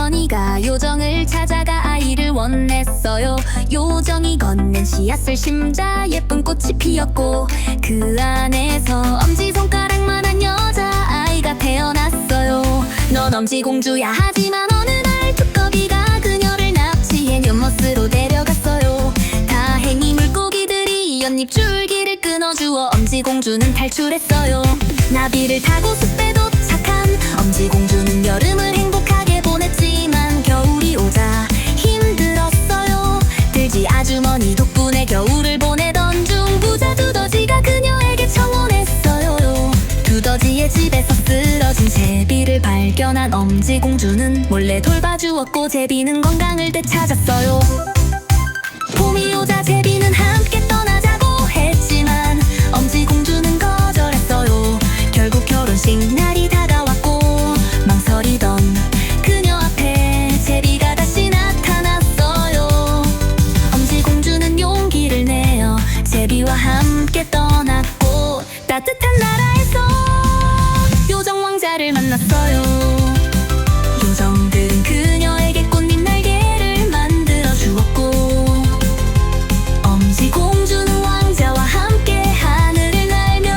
아주머니가 요정을 찾아가 아이를 원했어요. 요정이 건넨 씨앗을 심자 예쁜 꽃이 피었고 그 안에서 엄지손가락만한 여자아이가 태어났어요. 넌 엄지공주야. 하지만 어느 날 두꺼비가 그녀를 납치해 연못으로 데려갔어요. 다행히 물고기들이 연잎 줄기를 끊어주어 엄지공주는 탈출했어요. 나비를 타고 숲에 도착한 엄지공주는 여름을 행복하게 보냈지만 겨울이 오자 힘들었어요. 들쥐 아주머니 덕분에 겨울을 보내던 중 부자 두더지가 그녀에게 청혼했어요. 두더지의 집에서 쓰러진 제비를 발견한 엄지공주는 몰래 돌봐주었고 제비는 건강을 되찾았어요. 봄이 오자 제비는 함께 떠나자고 했지만 엄지공주는 거절했어요. 결국 결혼식 날이 다가왔고 망설이던 그녀 앞에 제비가 다시 나타났어요. 엄지공주는 용기를 내어 제비와 함께 떠났고 따뜻한 나라에서 요정 왕자를 만났어요. 요정들은 그녀에게 꽃잎 날개를 만들어 주었고 엄지공주는 왕자와 함께 하늘을 날며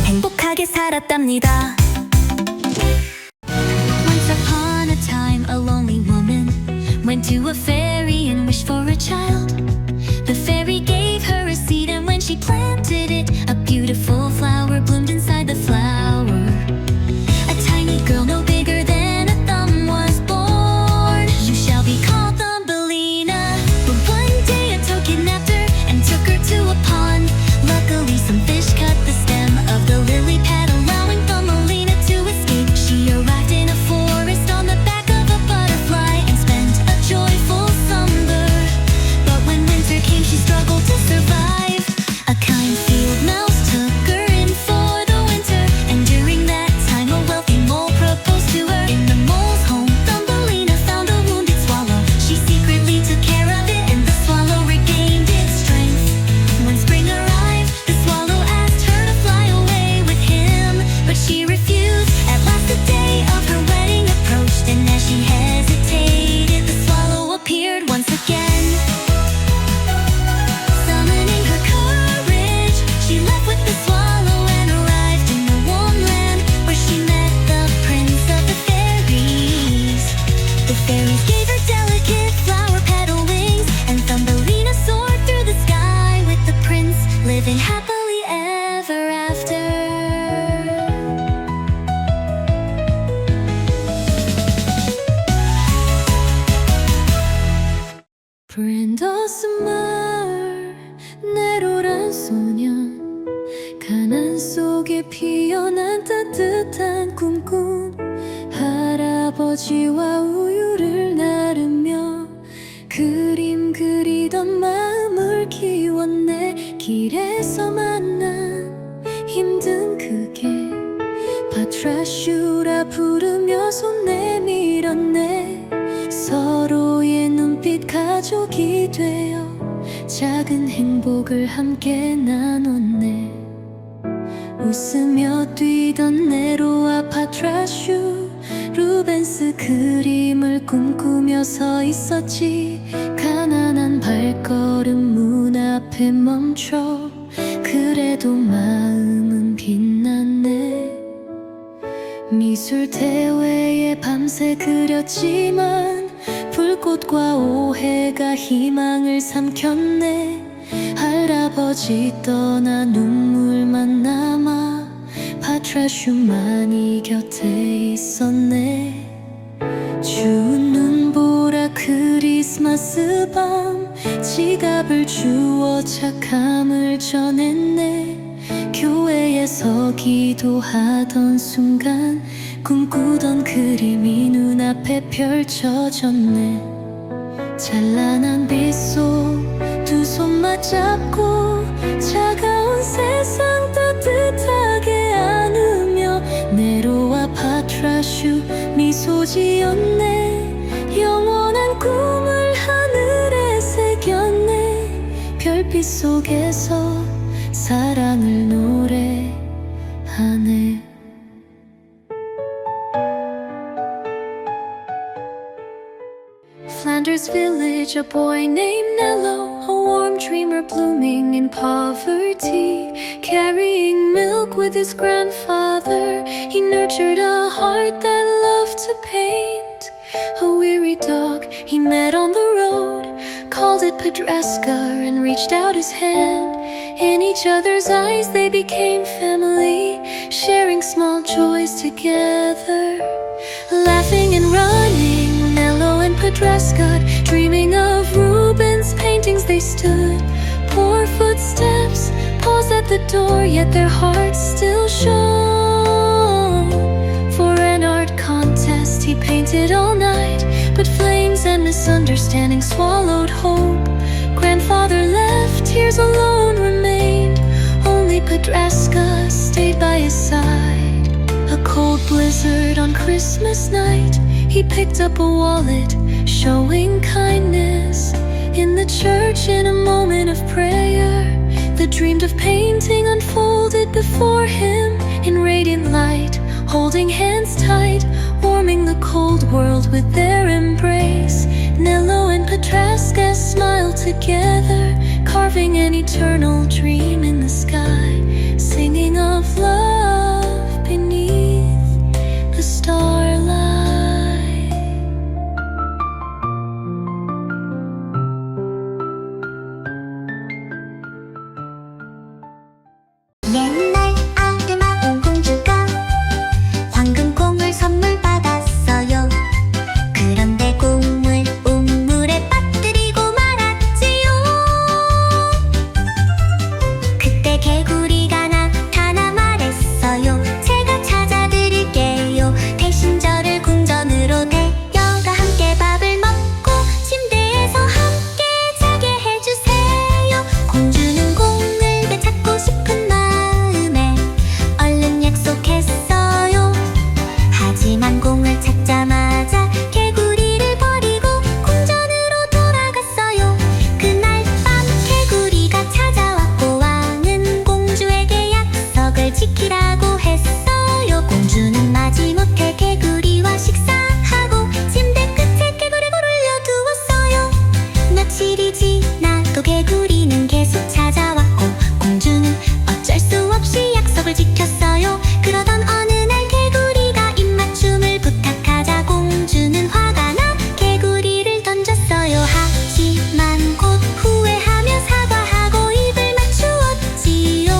행복하게 살았답니다. Once upon a time, a lonely woman went to a fairy and wished for a child. The fairy gave her a seed, and when she planted it, a beautiful flower bloomed inside the flower. A tiny girl no bigger than a thumb was born. You shall be called Thumbelina. But one day a toad kidnapped her and took her to a pond. Luckily some fish cut the stem of the lily pad, allowing Thumbelina to escape. She arrived in a forest on the back of a butterfly and spent a joyful summer. But when winter came she struggled to survive. A kind field mouse took her in for the winter, and during that time a wealthy mole proposed to her. In the mole's home Thumbelina found a wounded swallow. She secretly took care of it and the swallow regained its strength. When spring arrived the swallow asked her to fly away with him, but she refused. At last the day of her wedding approached, and as she hesitated the swallow appeared once again. Summoning her courage, she left with the swallow and arrived in the warm land where she met the prince of the fairies. The fairies gave her delicate flower petal wings, and Thumbelina soared through the sky with the prince, living happily ever after. Friend of summer, 네로란 소년, 가난 속에 피어난 따뜻한 꿈꾼 할아버지와 우유를 나르며 그림 그리던 마음을 키웠네. 길에서 만난 힘든 그게 파트라슈라 부르며 손 내밀었네. 서로의 눈빛 가족이 되어 작은 행복을 함께 나눴네. 웃으며 뛰던 네로와 파트라슈, 루벤스 그림을 꿈꾸며 서 있었지. 가난한 발걸음 문 앞에 멈춰 그래도 마음은 빛났네. 미술 대회에 밤새 그렸지만 불꽃과 오해가 희망을 삼켰네. 할아버지 떠나 눈물만 남아 파트라슈만이 곁에 있었네. 추운 눈보라 크리스마스 밤 지갑을 주워 착함을 전했네. 교회에서 기도하던 순간 꿈꾸던 그림이 눈앞에 펼쳐졌네. 찬란한 빛 속 두 손 맞잡고 차가운 세상 따뜻하게 안으며 네로와 파트라슈 미소 지었네. 영원한 꿈을 하늘에 새겼네. 별빛 속에서 사랑을 노래하네. his village a boy named Nello, a warm dreamer blooming in poverty. Carrying milk with his grandfather, he nurtured a heart that loved to paint. A weary dog he met on the road, called it Podreska and reached out his hand. In each other's eyes they became family, sharing small joys together. Laughing and running, Nello and Podreska, dreaming of Rubens' paintings they stood. Poor footsteps paused at the door, yet their hearts still shone. For an art contest he painted all night, but flames and misunderstanding swallowed hope. Grandfather left, tears alone remained. Only Podreska stayed by his side. A cold blizzard on Christmas night, he picked up a wallet, showing kindness. In the church, in a moment of prayer, the dream of painting unfolded before him. In radiant light, holding hands tight, warming the cold world with their embrace. Nello and Podreska smiled together, carving an eternal dream in the sky, singing of love beneath the starlight. 옛날 아름다운 공주가 황금콩을 선물 받았어요. 그런데 공을 우물에 빠뜨리고 말았지요. 그때 개구리가 나타나 말했어요. 제가 찾아드릴게요. 대신 저를 궁전으로 데려가 함께 밥을 먹고 침대에서 함께 자게 해주세요. 공주는 공을 되찾고 싶은 마음에 얼른 약속했어요. 하지만 공을 찾자마자 개구리를 버리고 궁전으로 돌아갔어요. 그날 밤 개구리가 찾아왔고 왕은 공주에게 약속을 지키라고 했어요. 공주는 마지못해 개구리와 식사하고 침대 끝에 개구리를 올려두었어요. 며칠이 지나도 개구리는 계속 찾아왔고 공주는 어쩔 수 없이 약속을 지켰어요. 그러던 어느 날 개구리가 입맞춤을 부탁하자 공주는 화가 나 개구리를 던졌어요. 하지만 곧 후회하며 사과하고 입을 맞추었지요.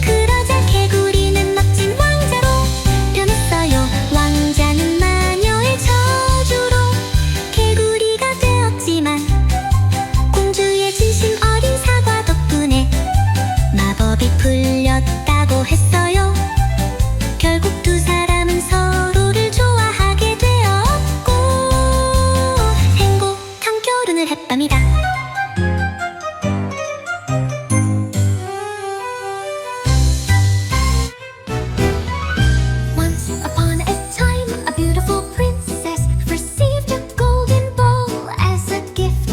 그러자 개구리는 멋진 왕자로 변했어요. 왕자는 마녀의 저주로 개구리가 되었지만 공주의 진심 어린 사과 덕분에 마법이 풀렸다고 했어요. 결국 두 사람은 서로를 좋아하게 되었고 행복한 결혼을 했답니다. Once upon a time, a beautiful princess received a golden bowl as a gift,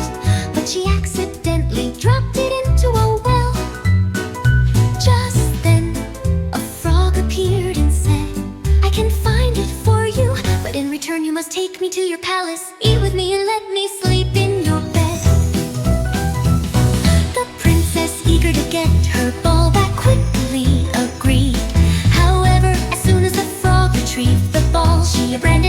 but she accidentally dropped it into a well. Just then, a frog appeared and said, I can find it for you, but in return you must take me to your palace, eat with me and let me sleep in your bed. The princess, eager to get her ball back, quickly agreed. However, as soon as the frog retrieved the ball, she ran